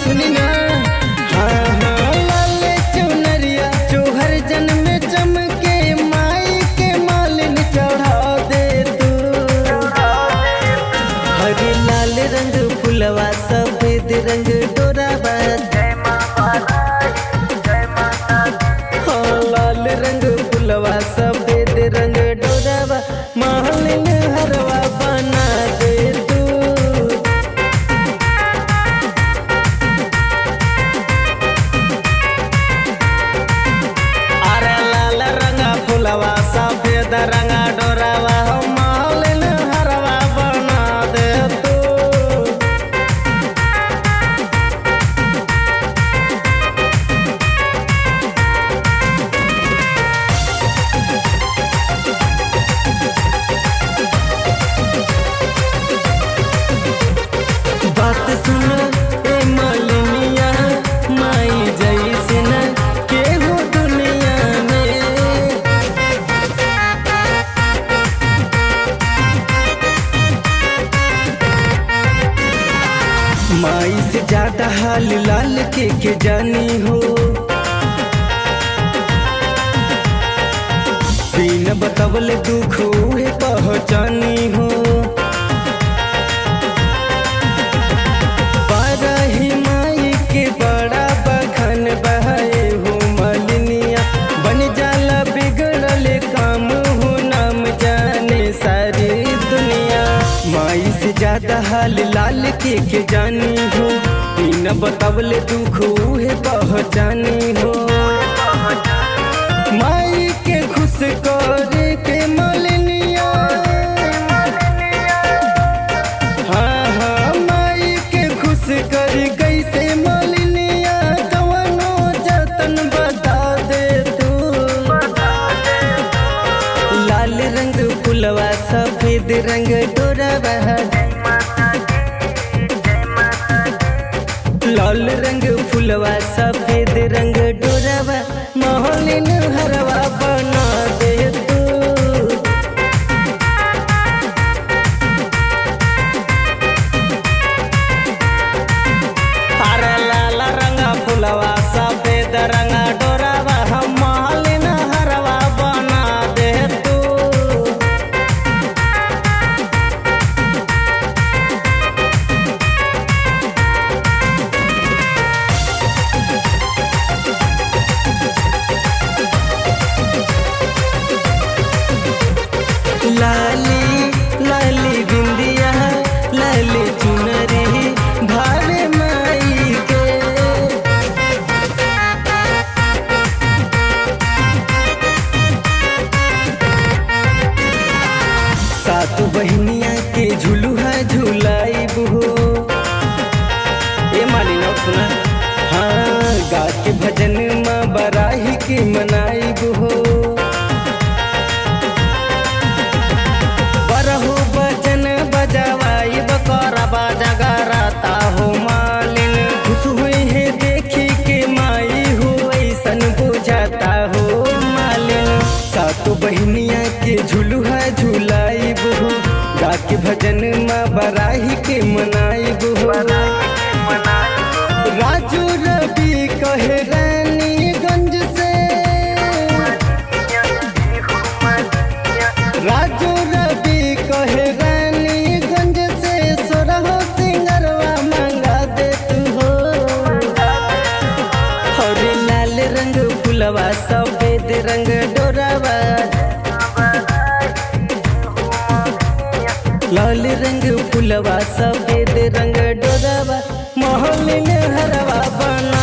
सुनी ना। हाँ हाँ लाल चुनरिया चोहर जन में चमके माई के मालिन चढ़ा दे तू। हरे लाल रंग फुलवा सफेद रंग डोरावा, हाँ लाल रंग फुलवा सफेद रंग डोरावा मालिन हरवा बना दे तू। अरे लाल रंगा फुलवा सफेद रंगा डोरावा मालिन हरवा बना दे तू। बात सुनो ए मालिनिया माई जैसन केहू दुनिया में। माई से ज्यादा हाल लाल के जानी हो, बिन बतवले दुख उहे पहचानी हो। बारही माई के बड़ा बखन बहाए हो मालिनिया, बन जाला बिगड़ल काम हो नाम जाने सारी दुनिया। माई से ज्यादा हाल लाल के जानी हो, बिन बतवले दुख उहे पहचानी हो। माई के खुश करे के मालिनिया, हाँ हाँ माई के खुश करी कैसे मालिनिया, कवनो जतन बता दे तू। लाल रंग फुलवा सफेद रंग डोरावा, लाल रंग फुलवा सफेद रंग डोरावा मालिन हरवा बना दे तू। अरे लाल रंगा फुलवा सफेद रंगा डोरावा मालिन हरवा बना दे तू। लाली लाली बिंदिया लाली चुनरी भावे माई के, सात बहनिया के झुलुहा झुलाइब हो। ए मालिन सुना, हाँ गा के भजन माँ बराही के मनाइब हो। बरहु बजन बजवाई बकरबा जगराता हो मालिन, खुश हुई है देखी के माई हो ऐसन बुझाता हो मालिन। सातो बहनिया के झुलुहा झुलाइब हो, गा के भजन माँ बराही के मनाइब हो। राजू रवि कहे रानीगंज से, राजू रवि कहे रानीगंज से सोरहो सिंगरवा मंगा दे तू हो। हरे लाल रंग फुलवा सफेद रंग डोरावा, लाल रंग फुलवा सफेद रंग डोरावा मालिन हरवा बना